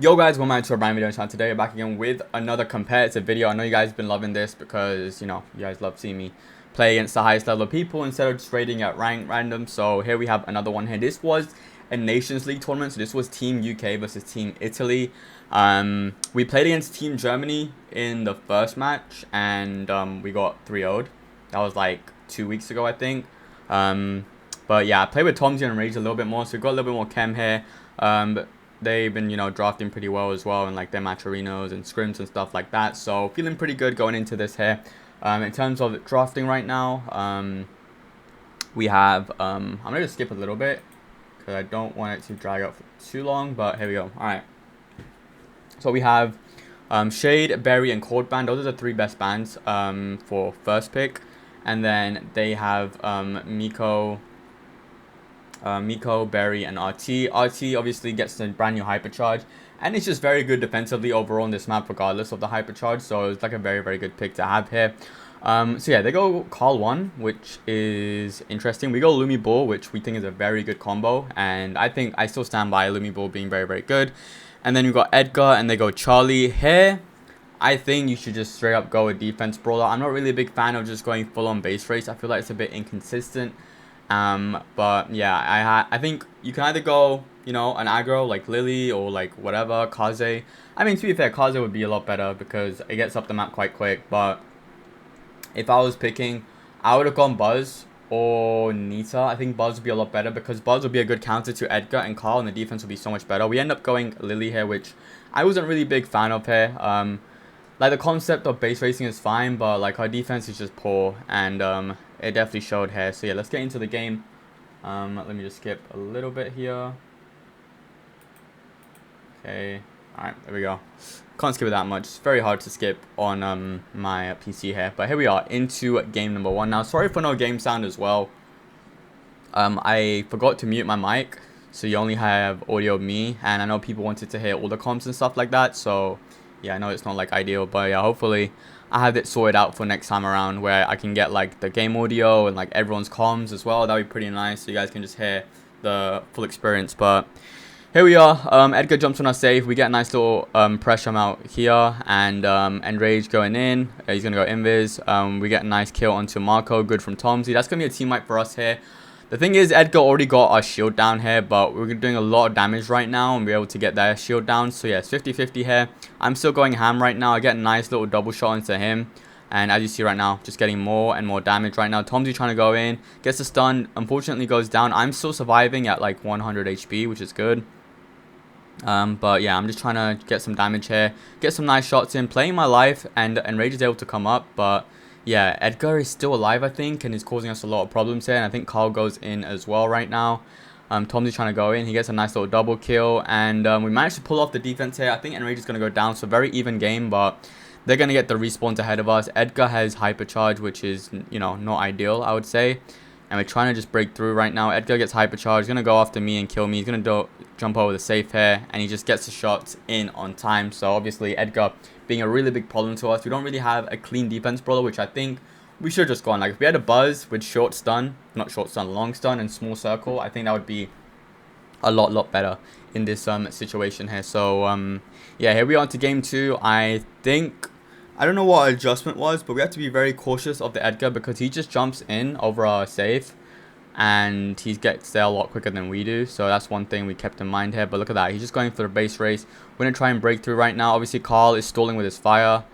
Yo guys, welcome back to a brand new video channel. Today, back again with another competitive video. I know you guys have been loving this because, you guys love seeing me play against the highest level of people instead of just rating at rank random. So here we have another one here. This was a Nations League tournament. So this was Team UK versus Team Italy. We played against Team Germany in the first match and we got 3-0'd. That was like 2 weeks ago, I think. But yeah, I played with Tomsy and Rage a little bit more. So we've got a little bit more chem here. But they've been, drafting pretty well as well in like their match arenas and scrims and stuff like that. So feeling pretty good going into this here. In terms of drafting right now, we have, I'm going to just skip a little bit because I don't want it to drag out for too long, but here we go. All right. So we have Shade, Berry, and Cold Band. Those are the three best bands for first pick. And then they have Miko, Berry, and RT. RT obviously gets a brand new hypercharge, and it's just very good defensively overall on this map regardless of the hypercharge, so it's like a very, very good pick to have here. So yeah, they go Carl 1, which is interesting. We go Lumi Bull, which we think is a very good combo, and I still stand by Lumi Bull being very, very good. And then we've got Edgar, and they go Charlie. Here, I think you should just straight up go with defense brawler. I'm not really a big fan of just going full on base race. I feel like it's a bit inconsistent. But yeah, I think you can either go, an aggro like Lily or like whatever, Kaze. I mean, to be fair, Kaze would be a lot better because it gets up the map quite quick. But if I was picking, I would have gone Buzz or Nita. I think Buzz would be a lot better because Buzz would be a good counter to Edgar and Carl, and the defense would be so much better. We end up going Lily here, which I wasn't really a big fan of here. Like the concept of base racing is fine, but like our defense is just poor, and it definitely showed here. So yeah, let's get into the game. Let me just skip a little bit here. Okay, all right, there we go. Can't skip it that much. It's very hard to skip on my PC here, but here we are into game number 1 now. Sorry for no game sound as well. I forgot to mute my mic, so you only have audio of me, and I know people wanted to hear all the comms and stuff like that, so yeah, I know it's not like ideal, but yeah, hopefully I have it sorted out for next time around where I can get like the game audio and like everyone's comms as well. That'd be pretty nice, so you guys can just hear the full experience. But here we are. Edgar jumps on our save. We get a nice little pressure out here, and Rage going in. He's gonna go invis. We get a nice kill onto Marco. Good from Tomsy. That's gonna be a team wipe for us here. The thing is, Edgar already got our shield down here, but we're doing a lot of damage right now and we're able to get their shield down. So yeah, it's 50-50 here. I'm still going ham right now. I get a nice little double shot into him. And as you see right now, just getting more and more damage right now. Tomsy trying to go in, gets a stun, unfortunately goes down. I'm still surviving at like 100 HP, which is good. But yeah, I'm just trying to get some damage here, get some nice shots in, playing my life, and Rage is able to come up, but yeah, Edgar is still alive, I think, and is causing us a lot of problems here. And I think Carl goes in as well right now. Tomsy's trying to go in. He gets a nice little double kill. And we managed to pull off the defense here. I think Enrage is going to go down. So very even game, but they're going to get the respawns ahead of us. Edgar has hypercharge, which is, not ideal, I would say. And we're trying to just break through right now. Edgar gets hypercharge. He's going to go after me and kill me. He's going to jump over the safe here. And he just gets the shots in on time. So obviously, Edgar being a really big problem to us. We don't really have a clean defense brawler, which I think we should just go on. Like, if we had a Buzz with short stun, not short stun, long stun, and small circle, I think that would be a lot better in this situation here. So, yeah, here we are to game 2. I don't know what our adjustment was, but we have to be very cautious of the Edgar because he just jumps in over our safe and he gets there a lot quicker than we do. So that's one thing we kept in mind here. But look at that. He's just going for the base race. We're going to try and break through right now. Obviously, Carl is stalling with his fire.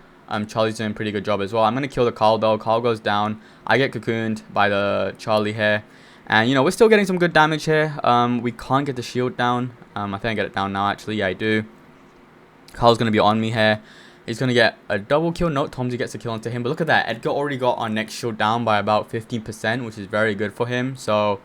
Charlie's doing a pretty good job as well. I'm going to kill the Carl though. Carl goes down. I get cocooned by the Charlie here. And, we're still getting some good damage here. We can't get the shield down. I think I get it down now, actually. Yeah, I do. Carl's going to be on me here. He's going to get a double kill. No, Tomsy gets a kill onto him. But look at that. Edgar already got our next shield down by about 15%, which is very good for him. So,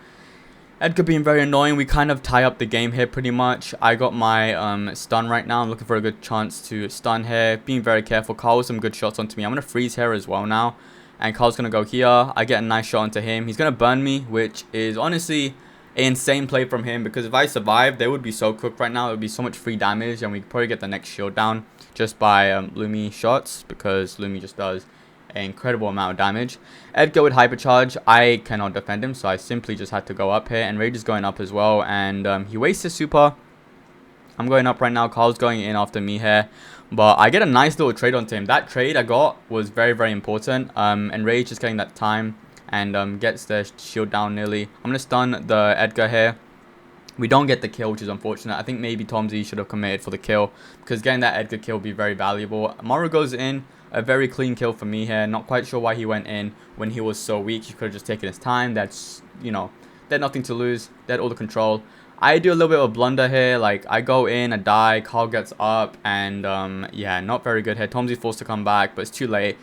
Edgar being very annoying. We kind of tie up the game here pretty much. I got my stun right now. I'm looking for a good chance to stun here. Being very careful. Carl with some good shots onto me. I'm going to freeze here as well now. And Carl's going to go here. I get a nice shot onto him. He's going to burn me, which is honestly an insane play from him. Because if I survived, they would be so cooked right now. It would be so much free damage. And we could probably get the next shield down just by Lumi shots. Because Lumi just does an incredible amount of damage. Edgar with hypercharge. I cannot defend him. So I simply just had to go up here. And Rage is going up as well. And he wastes his super. I'm going up right now. Carl's going in after me here. But I get a nice little trade onto him. That trade I got was very, very important. And Rage is getting that time and gets the shield down nearly. I'm going to stun the Edgar here. We don't get the kill, which is unfortunate. I think maybe Tomzy should have committed for the kill, because getting that Edgar kill would be very valuable. Maru goes in. A very clean kill for me here. Not quite sure why he went in when he was so weak. He could have just taken his time. That's, you know, they had nothing to lose. They had all the control. I do a little bit of a blunder here. Like, I go in, I die, Carl gets up, and, yeah, not very good here. Tomzy's forced to come back, but it's too late.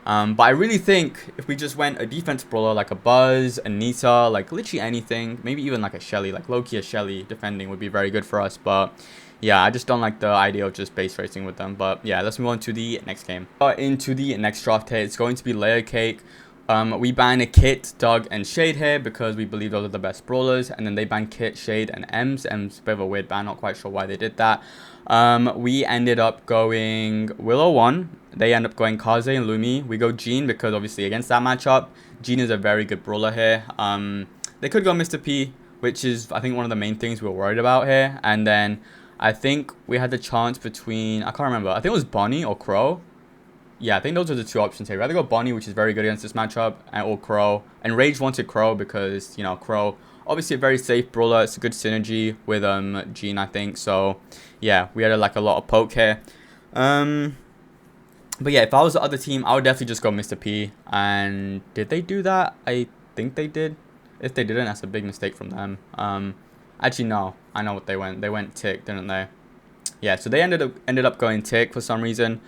But I really think if we just went a defense brawler, like a Buzz, a Nita, like literally anything, maybe even like a Shelly, like low-key a Shelly defending would be very good for us. But yeah, I just don't like the idea of just base racing with them. But yeah, let's move on to the next game. Into the next draft here, it's going to be Layer Cake. We ban Kit, Doug, and Shade here because we believe those are the best brawlers. And then they ban Kit, Shade, and Ems. Ems, a bit of a weird ban, not quite sure why they did that. We ended up going Willow 1. They end up going Kaze and Lumi. We go Jean because obviously against that matchup, Jean is a very good brawler here. They could go Mr. P, which is I think one of the main things we were worried about here. And then I think we had the chance between, I can't remember, I think it was Bonnie or Crow. Yeah, I think those are the two options here. We'd rather go Bonnie, which is very good against this matchup, or Crow. And Rage wanted Crow because, you know, Crow, obviously a very safe brawler. It's a good synergy with Jean, I think. So, yeah, we had like a lot of poke here. But yeah, if I was the other team, I would definitely just go Mr. P. And did they do that? I think they did. If they didn't, that's a big mistake from them. Actually, no. I know what they went. They went Tick, didn't they? Yeah, so they ended up going Tick for some reason.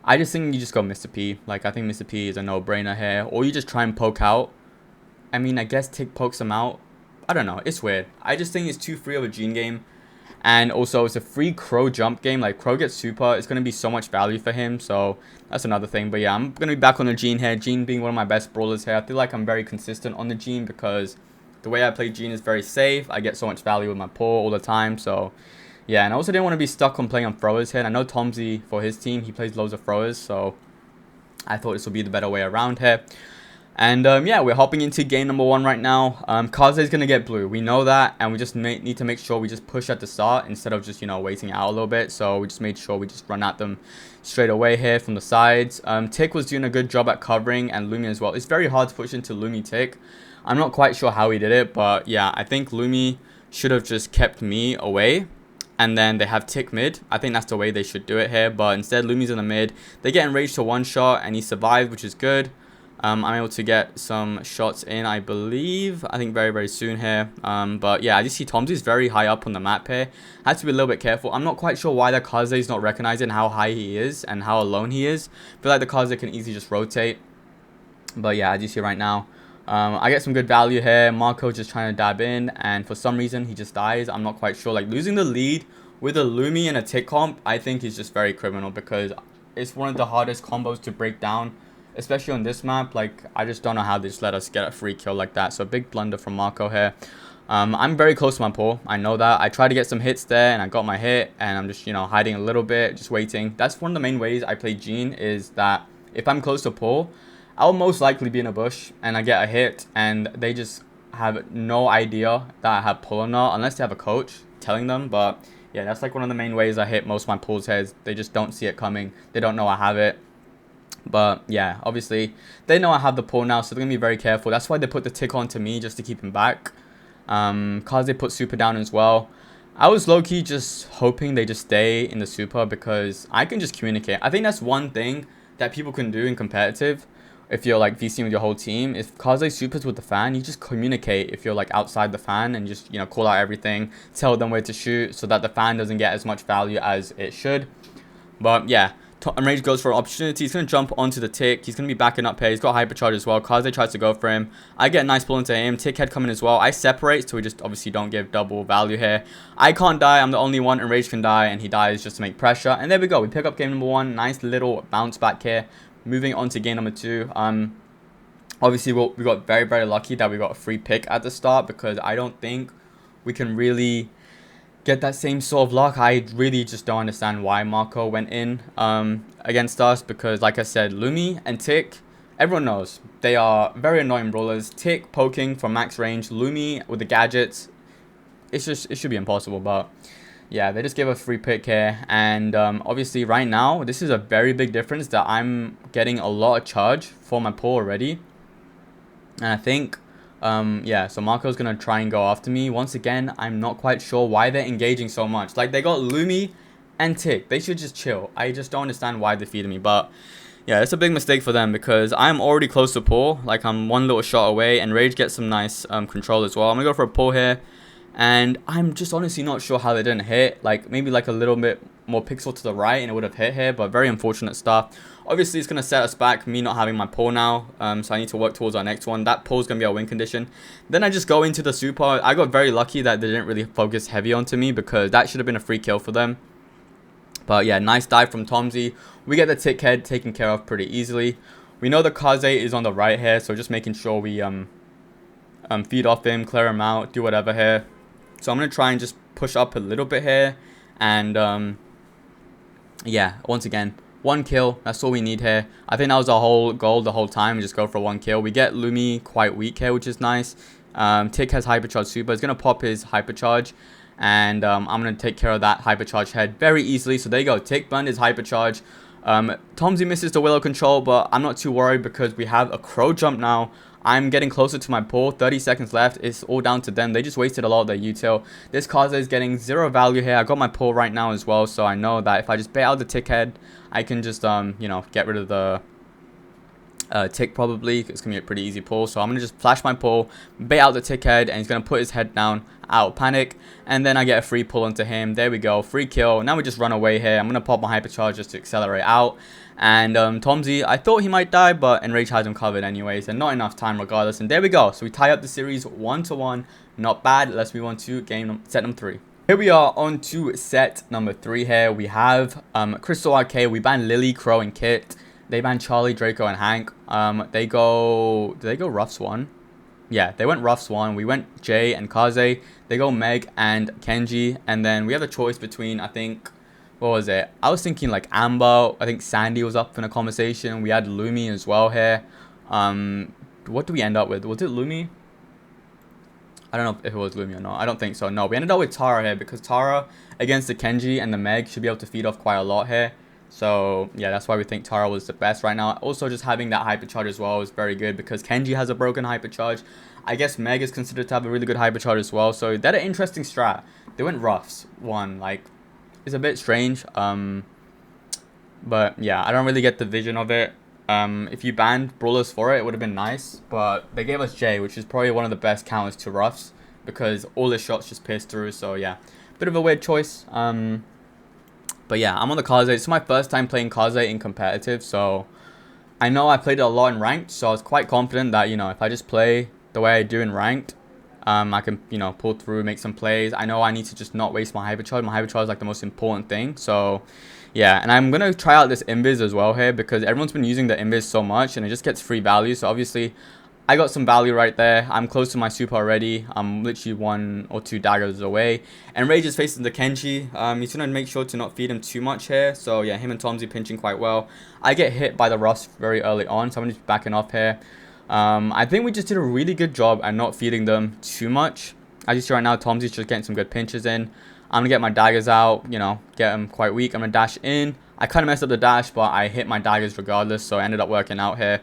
I just think you just go Mr. P. Like, I think Mr. P is a no-brainer here. Or you just try and poke out. I mean, I guess Tick pokes him out. I don't know. It's weird. I just think it's too free of a Jean game. And also, it's a free Crow jump game. Like, Crow gets super. It's going to be so much value for him. So, that's another thing. But yeah, I'm going to be back on the Jean here. Jean being one of my best brawlers here. I feel like I'm very consistent on the Jean because the way I play Jean is very safe. I get so much value with my pull all the time. So, yeah. And I also didn't want to be stuck on playing on throwers here. And I know Tomzy, for his team, he plays loads of throwers. So, I thought this would be the better way around here. And yeah, we're hopping into game number 1 right now. Kaze is going to get blue. We know that. And we just need to make sure we just push at the start instead of just, you know, waiting out a little bit. So we just made sure we just run at them straight away here from the sides. Tick was doing a good job at covering, and Lumi as well. It's very hard to push into Lumi Tick. I'm not quite sure how he did it. But yeah, I think Lumi should have just kept me away. And then they have Tick mid. I think that's the way they should do it here. But instead, Lumi's in the mid. They get enraged to one shot, and he survived, which is good. I'm able to get some shots in, I believe. I think very, very soon here. But yeah, I just see Tomzy's very high up on the map here. Had to be a little bit careful. I'm not quite sure why the Kaze is not recognizing how high he is and how alone he is. I feel like the Kaze can easily just rotate. But yeah, as you see right now, I get some good value here. Marco just trying to dab in, and for some reason he just dies. I'm not quite sure. Like, losing the lead with a Lumi and a Tick comp, I think is just very criminal because it's one of the hardest combos to break down. Especially on this map, like, I just don't know how they just let us get a free kill like that. So, a big blunder from Marco here. I'm very close to my pull. I know that. I tried to get some hits there, and I got my hit. And I'm just, you know, hiding a little bit, just waiting. That's one of the main ways I play Jean, is that if I'm close to pull, I'll most likely be in a bush, and I get a hit. And they just have no idea that I have pull or not, unless they have a coach telling them. But, yeah, that's like one of the main ways I hit most of my pulls here. They just don't see it coming. They don't know I have it. But yeah, obviously they know I have the pull now, so they're gonna be very careful. That's why they put the Tick on to me, just to keep him back. Cause they put super down as well. I was low-key just hoping they just stay in the super because I can just communicate. I think that's one thing that people can do in competitive. If you're like VCing with your whole team, if Kaze supers with the fan, you just communicate if you're like outside the fan and just, you know, call out everything, tell them where to shoot so that the fan doesn't get as much value as it should. But yeah, Rage goes for an opportunity. He's going to jump onto the Tick. He's going to be backing up here. He's got hypercharge as well. Kaze tries to go for him. I get a nice pull into him. Tick head coming as well. I separate, so we just obviously don't give double value here. I can't die. I'm the only one, and Rage can die, and he dies just to make pressure. And there we go. We pick up game number 1. Nice little bounce back here. Moving on to game number 2. Obviously, we got very, very lucky that we got a free pick at the start because I don't think we can really get that same sort of luck. I really just don't understand why Marco went in against us because, like I said, Lumi and Tick, everyone knows they are very annoying brawlers. Tick poking from max range, Lumi with the gadgets, it should be impossible. But yeah, they just gave a free pick here. And obviously right now, this is a very big difference that I'm getting a lot of charge for my pull already. And I think, yeah, so Marco's going to try and go after me. Once again, I'm not quite sure why they're engaging so much. Like, they got Lumi and Tick. They should just chill. I just don't understand why they're feeding me. But, yeah, it's a big mistake for them because I'm already close to pull. Like, I'm one little shot away. And Rage gets some nice control as well. I'm going to go for a pull here. And I'm just honestly not sure how they didn't hit. Like, maybe like a little bit more pixel to the right and it would have hit here. But very unfortunate stuff. Obviously, it's going to set us back, me not having my pull now. So I need to work towards our next one. That pull is going to be our win condition. Then I just go into the super. I got very lucky that they didn't really focus heavy onto me because that should have been a free kill for them. But yeah, nice dive from Tomzy. We get the tick head taken care of pretty easily. We know the Kaze is on the right here. So just making sure we feed off him, clear him out, do whatever here. So I'm going to try and just push up a little bit here. And yeah, once again, one kill. That's all we need here. I think that was our whole goal the whole time. Just go for one kill. We get Lumi quite weak here, which is nice. Tick has hypercharge super. He's going to pop his hypercharge. And I'm going to take care of that hypercharge head very easily. So there you go. Tick burned his hypercharge. Tomzy misses the Willow control, but I'm not too worried because we have a crow jump now. I'm getting closer to my pull. 30 seconds left. It's all down to them. They just wasted a lot of their util. This Kaze is getting 0 value here. I got my pull right now as well, so I know that if I just bait out the tick head, I can just, you know, get rid of the tick probably. It's going to be a pretty easy pull. So I'm going to just flash my pull, bait out the tick head, and he's going to put his head down out of panic. And then I get a free pull into him. There we go. Free kill. Now we just run away here. I'm going to pop my hypercharge just to accelerate out. And Tomzy, I thought he might die, but Enrage has him covered anyways. And not enough time regardless. And there we go. So we tie up the series 1-1. Not bad. Let's move on to set number 3. Here we are on to set number 3 here. We have Crystal RK. We banned Lily, Crow, and Kit. They banned Charlie, Draco, and Hank. Did they go Rough Swan? Yeah, they went Rough Swan. We went Jay and Kaze. They go Meg and Kenji. And then we have a choice between, I think, what was it? I was thinking like Amber. I think Sandy was up in a conversation. We had Lumi as well here. What do we end up with? Was it Lumi? I don't know if it was Lumi or not. I don't think so. No, we ended up with Tara here because Tara against the Kenji and the Meg should be able to feed off quite a lot here. So yeah, that's why we think Tara was the best right now. Also, just having that hypercharge as well is very good because Kenji has a broken hypercharge. I guess Meg is considered to have a really good hypercharge as well. So that's an interesting strat. They went Roughs one. Like, it's a bit strange. But yeah, I don't really get the vision of it. If you banned Brawlers for it, it would have been nice. But they gave us Jay, which is probably one of the best counters to Roughs because all the shots just pierce through. So yeah, bit of a weird choice. But yeah, I'm on the Kaze. It's my first time playing Kaze in competitive, so I know I played it a lot in ranked, so I was quite confident that, you know, if I just play the way I do in ranked, I can, you know, pull through, make some plays. I know I need to just not waste my hypercharge. My hypercharge is like the most important thing. So yeah, and I'm going to try out this invis as well here because everyone's been using the invis so much and it just gets free value. So obviously I got some value right there. I'm close to my super already. I'm literally 1 or 2 daggers away. And Rage is facing the Kenji. He's going to make sure to not feed him too much here. So yeah, him and Tomzy pinching quite well. I get hit by the Rust very early on, so I'm just backing off here. I think we just did a really good job at not feeding them too much. As you see right now, Tomzy's just getting some good pinches in. I'm going to get my daggers out, you know, get them quite weak. I'm going to dash in. I kind of messed up the dash, but I hit my daggers regardless, so I ended up working out here.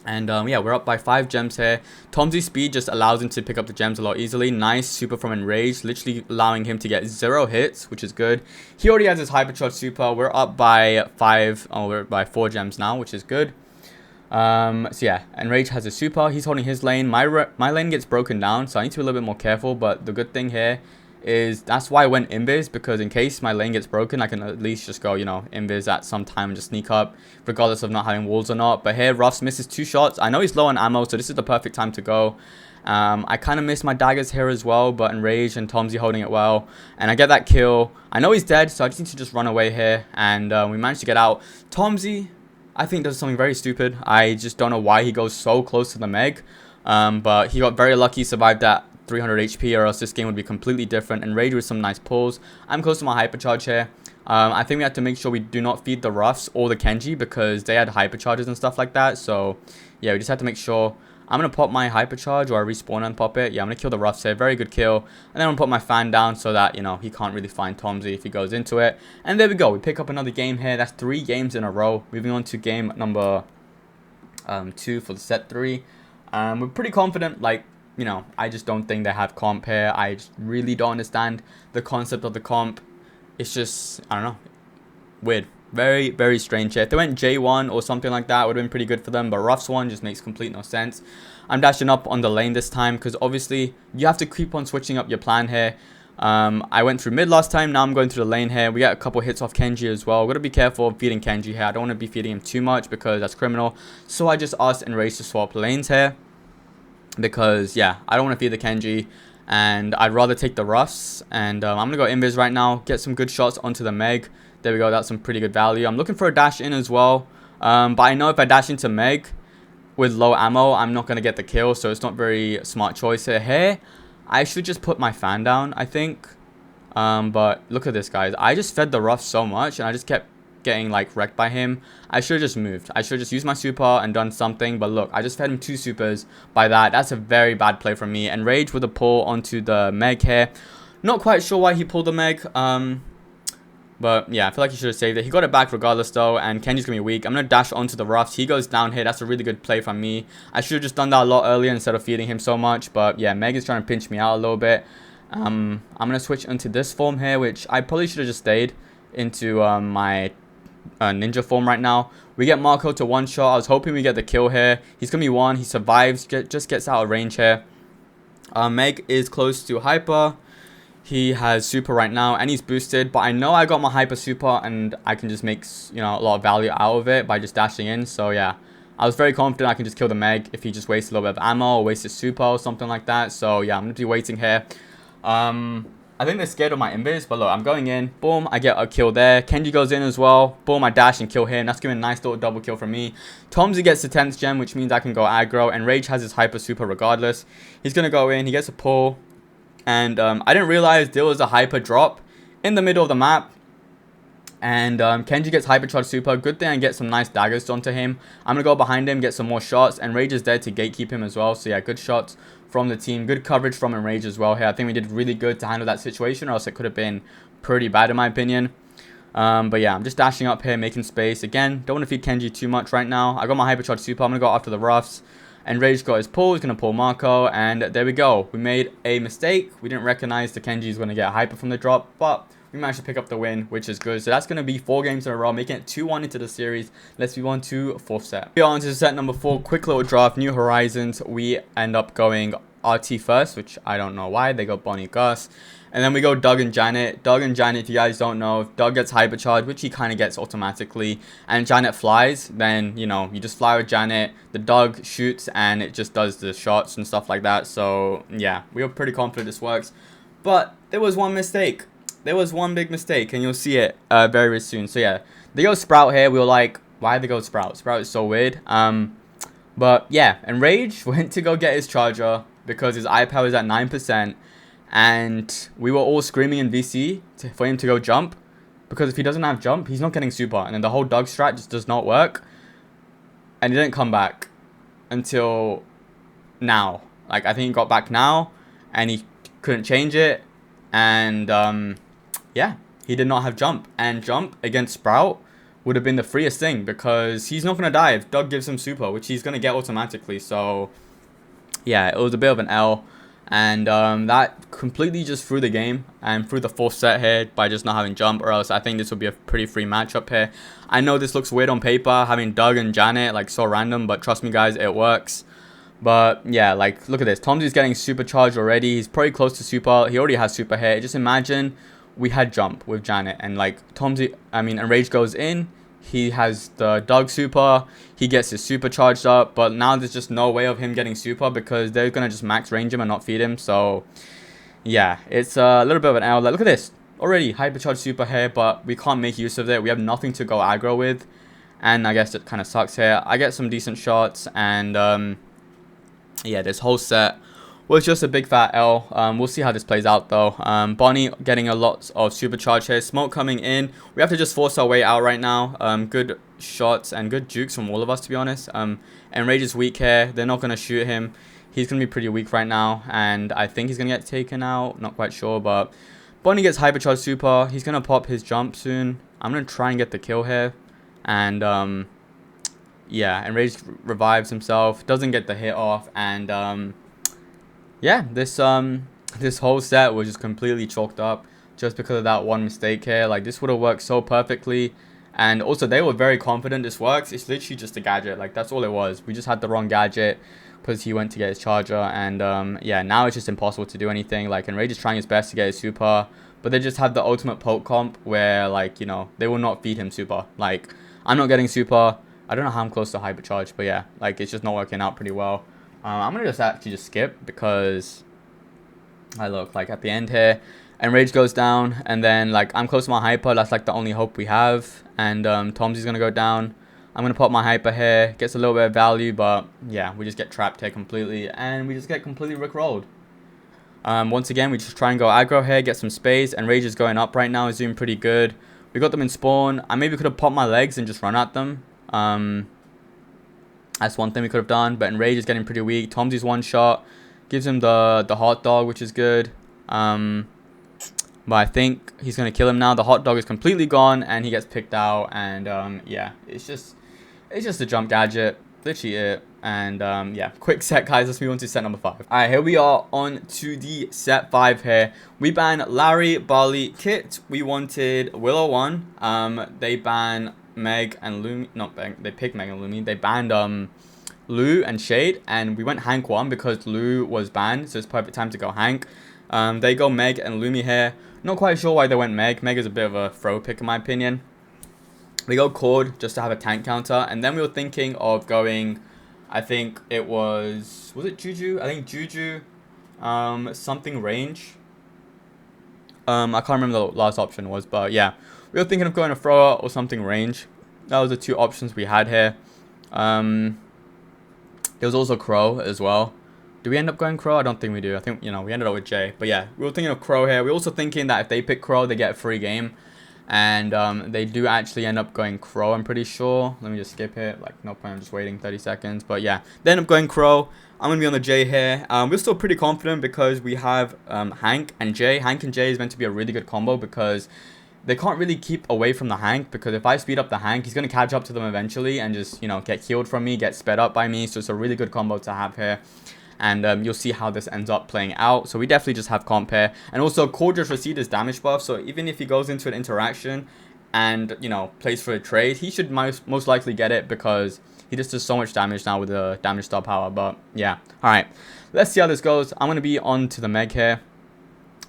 And yeah, we're up by 5 gems here. Tomzy's speed just allows him to pick up the gems a lot easily. Nice super from Enrage, literally allowing him to get 0 hits, which is good. He already has his hypercharge super. We're up by 4 gems now, which is good. So yeah, Enrage has a super. He's holding his lane. My lane gets broken down, so I need to be a little bit more careful. But the good thing here is that's why I went invis, because in case my lane gets broken, I can at least just go, you know, invis at some time and just sneak up, regardless of not having walls or not. But here, Ruffs misses 2 shots. I know he's low on ammo, so this is the perfect time to go. I kind of missed my daggers here as well, but Enrage and Tomzy holding it well. And I get that kill. I know he's dead, so I just need to just run away here. And we managed to get out. Tomzy, I think, does something very stupid. I just don't know why he goes so close to the Meg. But he got very lucky, survived that 300 HP, or else this game would be completely different. And Rage with some nice pulls. I'm close to my hypercharge here. I think we have to make sure we do not feed the Ruffs or the Kenji, because they had hypercharges and stuff like that. So yeah, we just have to make sure I'm going to pop my hypercharge, or I respawn and pop it. Yeah, I'm going to kill the roughs here. Very good kill. And then I'm going to put my fan down so that, you know, he can't really find Tomsy if he goes into it. And there we go. We pick up another game here. That's 3 games in a row. Moving on to game number 2 for the set 3. We're pretty confident, like, you know, I just don't think they have comp here. I just really don't understand the concept of the comp. It's just, I don't know, weird. Very, very strange here. If they went J1 or something like that, it would have been pretty good for them. But Roughs 1 just makes complete no sense. I'm dashing up on the lane this time because obviously you have to keep on switching up your plan here. I went through mid last time. Now I'm going through the lane here. We got a couple hits off Kenji as well. Got to be careful of feeding Kenji here. I don't want to be feeding him too much because that's criminal. So I just asked Enrage to swap lanes here. Because, yeah, I don't want to feed the Kenji. And I'd rather take the Roughs. And I'm going to go Invis right now. Get some good shots onto the Meg. There we go. That's some pretty good value. I'm looking for a dash in as well. But I know if I dash into Meg with low ammo, I'm not going to get the kill. So it's not very smart choice here. Here, I should just put my fan down, I think. But look at this, guys. I just fed the Rough so much. And I just kept getting, like, wrecked by him. I should have just moved. I should have just used my super and done something. But look, I just fed him 2 supers by that. That's a very bad play from me. And Rage with a pull onto the Meg here. Not quite sure why he pulled the Meg. But yeah, I feel like he should have saved it. He got it back regardless though, and Kenji's going to be weak. I'm going to dash onto the Roughs. He goes down here. That's a really good play from me. I should have just done that a lot earlier instead of feeding him so much. But yeah, Meg is trying to pinch me out a little bit. I'm going to switch into this form here, which I probably should have just stayed into my ninja form right now. We get Marco to 1 shot. I was hoping we get the kill here. He's going to be 1. He survives. Just gets out of range here. Meg is close to hyper. He has super right now and he's boosted, but I know I got my hyper super and I can just make, you know, a lot of value out of it by just dashing in. So yeah, I was very confident I can just kill the Meg if he just wastes a little bit of ammo or wastes his super or something like that. So yeah, I'm gonna be waiting here. I think they're scared of my invis, but look, I'm going in. Boom, I get a kill there. Kenji goes in as well. Boom, I dash and kill him. That's giving a nice little double kill from me. Tomsy gets the 10th gem, which means I can go aggro, and Rage has his hyper super regardless. He's gonna go in. He gets a pull. And I didn't realize there was a hyper drop in the middle of the map. And Kenji gets hypercharged super. Good thing I get some nice daggers onto him. I'm going to go behind him, get some more shots. And Rage is there to gatekeep him as well. So yeah, good shots from the team. Good coverage from Enrage as well here. I think we did really good to handle that situation, or else it could have been pretty bad in my opinion. But yeah, I'm just dashing up here, making space. Again, don't want to feed Kenji too much right now. I got my hypercharged super. I'm going to go after the Roughs. And Rage got his pull. He's going to pull Marco. And there we go. We made a mistake. We didn't recognize the Kenji is going to get a hyper from the drop. But we managed to pick up the win, which is good. So that's going to be 4 games in a row, making it 2-1 into the series. Let's move on to 4th set. We are on to set number 4. Quick little draft. New Horizons. We end up going RT first, which I don't know why. They go Bonnie Gus. And then we go Doug and Janet. Doug and Janet, if you guys don't know, if Doug gets hypercharged, which he kind of gets automatically, and Janet flies, then, you know, you just fly with Janet. The Doug shoots, and it just does the shots and stuff like that. So, yeah, we were pretty confident this works. But there was one mistake. There was one big mistake, and you'll see it very, very soon. So, yeah, they go Sprout here. We were like, why did they go Sprout? Sprout is so weird. But, yeah, and Rage went to go get his charger because his eye power is at 9%. And we were all screaming in VC for him to go jump. Because if he doesn't have jump, he's not getting super. And then the whole Doug strat just does not work. And he didn't come back until now. Like, I think he got back now. And he couldn't change it. And, yeah, he did not have jump. And jump against Sprout would have been the freest thing. Because he's not going to die if Doug gives him super, which he's going to get automatically. So, yeah, it was a bit of an L. And that completely just threw the game and threw the 4th set here by just not having jump, or else I think this would be a pretty free matchup here. I know this looks weird on paper, having Doug and Janet, like, so random, but trust me, guys, it works. But, yeah, like, look at this. Tomsy's getting supercharged already. He's probably close to super. He already has super here. Just imagine we had jump with Janet, and, like, Enrage goes in. He has the Doug super. He gets his super charged up. But now there's just no way of him getting super because they're going to just max range him and not feed him. So, yeah, it's a little bit of an L. Like, look at this. Already hypercharged super here, but we can't make use of it. We have nothing to go aggro with. And I guess it kind of sucks here. I get some decent shots. And, yeah, this whole set was just a big fat L. We'll see how this plays out though. Bonnie getting a lot of supercharge here. Smoke coming in. We have to just force our way out right now. Good shots and good jukes from all of us, to be honest. And Rage is weak here. They're not going to shoot him. He's going to be pretty weak right now. And I think he's going to get taken out. Not quite sure, but Bonnie gets hypercharged super. He's going to pop his jump soon. I'm going to try and get the kill here. And yeah, and Rage revives himself. Doesn't get the hit off. And yeah, this whole set was just completely chalked up just because of that one mistake here. Like, this would have worked so perfectly. And also, they were very confident this works. It's literally just a gadget. Like, that's all it was. We just had the wrong gadget because he went to get his charger. And yeah, now it's just impossible to do anything. Like, and Rage is trying his best to get his super, but they just have the ultimate poke comp where, like, you know, they will not feed him super. Like, I'm not getting super. I don't know how I'm close to hypercharge, but yeah, like, it's just not working out pretty well. I'm going to just skip because I look like at the end here and Rage goes down, and then like I'm close to my hyper. That's like the only hope we have. And Tomsy's going to go down. I'm going to pop my hyper here. Gets a little bit of value, but yeah, we just get trapped here completely and we just get completely rickrolled. Once again, we just try and go aggro here, get some space, and Rage is going up right now. He's doing pretty good. We got them in spawn. I maybe could have popped my legs and just run at them. That's one thing we could have done, but Enrage is getting pretty weak. Tomsy's one shot gives him the hot dog, which is good. But I think he's gonna kill him now. The hot dog is completely gone, and he gets picked out. And yeah, it's just a jump gadget, literally it. And yeah, quick set, guys. Let's move on to set number 5. All right, here we are on to the set 5 here. We ban Larry, Barley, Kit. We wanted Willow 1. They ban Meg and Lumi. Not Meg. They picked Meg and Lumi. They banned Lou and Shade, and we went Hank 1 because Lou was banned, so it's perfect time to go Hank. They go Meg and Lumi here. Not quite sure why they went Meg. Meg is a bit of a throw pick in my opinion. We go Cord just to have a tank counter, and then we were thinking of going, I think it was it Juju? I think Juju, something range. I can't remember the last option was, but yeah, we were thinking of going a thrower or something range. That was the two options we had here. There was also Crow as well. Do we end up going Crow? I don't think we do. I think, you know, we ended up with Jay. But yeah, we were thinking of Crow here. We were also thinking that if they pick Crow, they get a free game. And they do actually end up going Crow, I'm pretty sure. Let me just skip it. Like, no point, I'm just waiting 30 seconds. But yeah, they end up going Crow. I'm going to be on the J here. We're still pretty confident because we have Hank and Jay. Hank and Jay is meant to be a really good combo because they can't really keep away from the Hank, because if I speed up the Hank, he's going to catch up to them eventually and just, you know, get healed from me, get sped up by me. So it's a really good combo to have here. And you'll see how this ends up playing out. So we definitely just have comp here. And also, Core just received his damage buff. So even if he goes into an interaction and, you know, plays for a trade, he should most likely get it because he just does so much damage now with the damage star power. But yeah, all right. Let's see how this goes. I'm going to be on to the Meg here.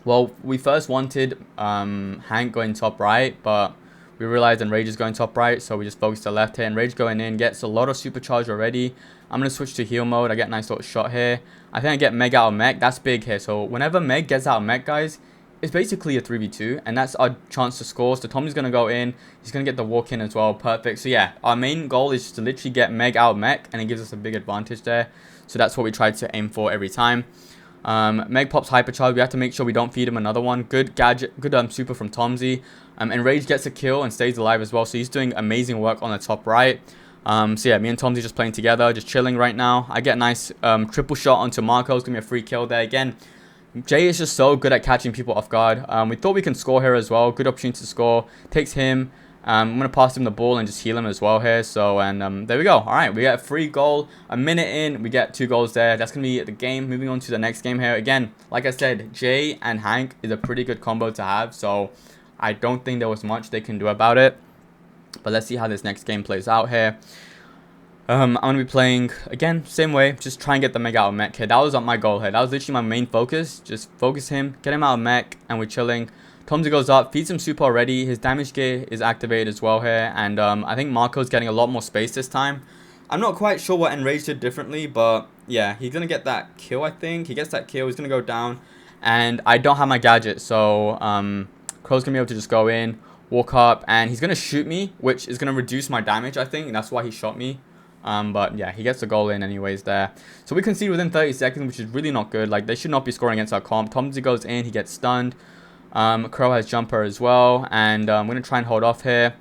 Well, we first wanted Hank going top right, but we realized Enrage is going top right, so we just focused the left here. Enrage going in, gets a lot of supercharge already. I'm going to switch to heal mode. I get a nice little shot here. I think I get Meg out of mech. That's big here. So whenever Meg gets out of mech, guys, it's basically a 3v2, and that's our chance to score. So Tommy's going to go in. He's going to get the walk in as well. Perfect. So yeah, our main goal is to literally get Meg out of mech, and it gives us a big advantage there. So that's what we try to aim for every time. Meg pops hypercharge. We have to make sure we don't feed him another one. Good gadget, good super from Tomsy. Enrage gets a kill and stays alive as well. So he's doing amazing work on the top right. So yeah, me and Tomsy just playing together, just chilling right now. I get a nice triple shot onto Marco. It's gonna be a free kill there again. Jay is just so good at catching people off guard. We thought we can score here as well. Good opportunity to score. Takes him. I'm going to pass him the ball and just heal him as well here. So, and there we go. All right, we get a free goal. A minute in, we get 2 goals there. That's going to be the game. Moving on to the next game here. Again, like I said, Jay and Hank is a pretty good combo to have. So, I don't think there was much they can do about it. But let's see how this next game plays out here. I'm going to be playing, again, same way. Just try and get the Meg out of mech here. That was my goal here. That was literally my main focus. Just focus him, get him out of mech, and we're chilling. Tomsy goes up, feeds him super already. His damage gear is activated as well here. And I think Marco's getting a lot more space this time. I'm not quite sure what Enrage did differently, but yeah, he's going to get that kill, I think. He gets that kill. He's going to go down. And I don't have my gadget, so Crow's going to be able to just go in, walk up, and he's going to shoot me, which is going to reduce my damage, I think. And that's why he shot me. But yeah, he gets the goal in anyways there. So we concede within 30 seconds, which is really not good. Like, they should not be scoring against our comp. Tomsy goes in, he gets stunned. Crow has jumper as well, and I'm going to try and hold off here.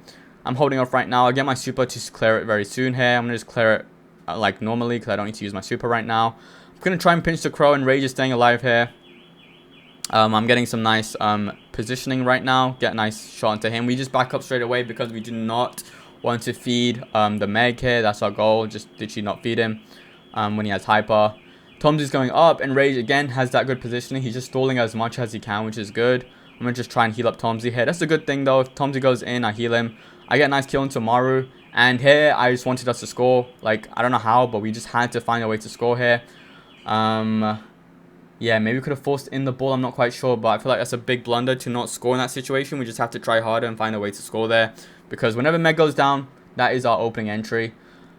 I'm holding off right now. I get my super to clear it very soon here. I'm going to just clear it like normally because I don't need to use my super right now. I'm going to try and pinch the Crow, and Rage is staying alive here. I'm getting some nice positioning right now. Get a nice shot into him. We just back up straight away because we do not want to feed the Meg here. That's our goal. Just literally not feed him when he has hyper. Tomsy's going up, and Rage again has that good positioning. He's just stalling as much as he can, which is good. I'm going to just try and heal up Tomsy here. That's a good thing though. If Tomsy goes in, I heal him. I get a nice kill into Maru. And here, I just wanted us to score. Like, I don't know how, but we just had to find a way to score here. Yeah, maybe we could have forced in the ball. I'm not quite sure, but I feel like that's a big blunder to not score in that situation. We just have to try harder and find a way to score there. Because whenever Meg goes down, that is our opening entry.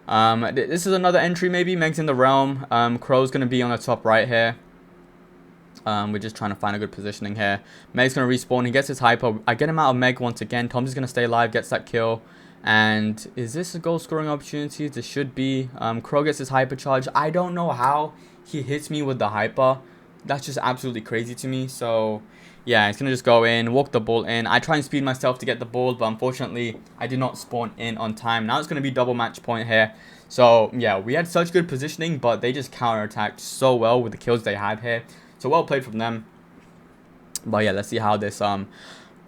This is another entry maybe. Meg's in the realm. Crow's going to be on the top right here. We're just trying to find a good positioning here. Meg's going to respawn. He gets his hyper. I get him out of Meg once again. Tom's going to stay alive, gets that kill. And is this a goal scoring opportunity? This should be. Crow gets his hyper charge. I don't know how he hits me with the hyper. That's just absolutely crazy to me. So yeah, he's going to just go in, walk the ball in. I try and speed myself to get the ball, but unfortunately, I did not spawn in on time. Now it's going to be double match point here. So yeah, we had such good positioning, but they just counterattacked so well with the kills they had here. So well played from them. But yeah, let's see how this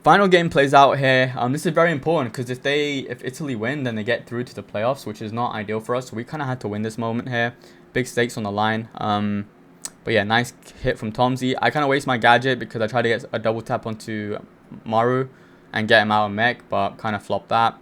final game plays out here. This is very important because if Italy win, then they get through to the playoffs, which is not ideal for us. So we kind of had to win this moment here. Big stakes on the line. But yeah, nice hit from Tomsy. I kind of waste my gadget because I tried to get a double tap onto Maru and get him out of mech, but kind of flopped that.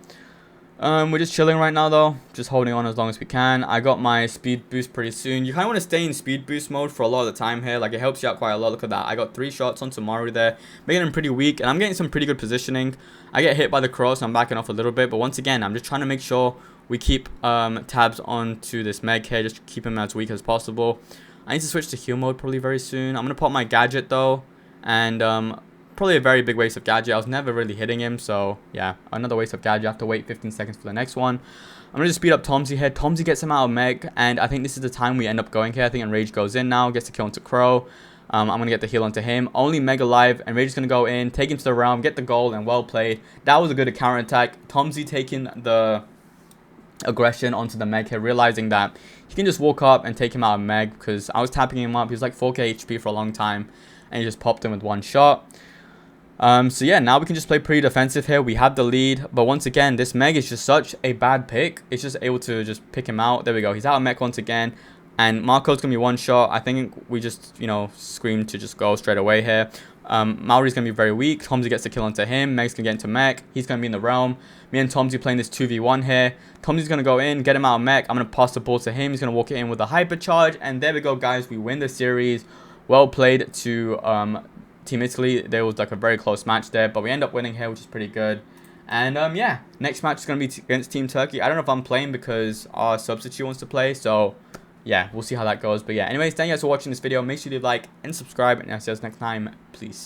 We're just chilling right now though, just holding on as long as we can. I got my speed boost pretty soon. You kind of want to stay in speed boost mode for a lot of the time here. Like, it helps you out quite a lot. Look at that. I got 3 shots onto Maru there, making him pretty weak, and I'm getting some pretty good positioning. I get hit by the cross, so I'm backing off a little bit, but once again, I'm just trying to make sure we keep tabs onto this Meg here, just keep him as weak as possible. I need to switch to heal mode probably very soon. I'm going to pop my gadget though, and probably a very big waste of gadget. I was never really hitting him, so yeah, another waste of gadget. I have to wait 15 seconds for the next one. I'm going to just speed up Tomsy here. Tomsy gets him out of Meg, and I think this is the time we end up going here. I think Enrage goes in now, gets the kill into Crow. I'm going to get the heal onto him. Only Meg alive, and Rage is going to go in, take him to the realm, get the goal, and well played. That was a good counter attack. Tomsy taking the aggression onto the Meg here, realizing that he can just walk up and take him out of Meg, because I was tapping him up. He was like 4k HP for a long time, and he just popped him with one shot. So yeah, now we can just play pretty defensive here. We have the lead, but once again, this Meg is just such a bad pick. It's just able to just pick him out. There we go. He's out of Meg once again, and Marco's gonna be one shot. I think we just, you know, scream to just go straight away here. Maori's gonna be very weak. Tomsy gets the kill onto him. Meg's gonna get into mech. He's gonna be in the realm. Me and Tomsy playing this 2v1 here. Tomsy's gonna go in, get him out of mech. I'm gonna pass the ball to him. He's gonna walk it in with a hyper charge, and there we go, guys. We win the series. Well played to Team Italy. There was like a very close match there, but we end up winning here, which is pretty good. And yeah, next match is gonna be against Team Turkey. I don't know if I'm playing because our substitute wants to play, so yeah, we'll see how that goes. But yeah, anyways, thank you guys for watching this video. Make sure you like and subscribe, and I'll see you guys next time. Please.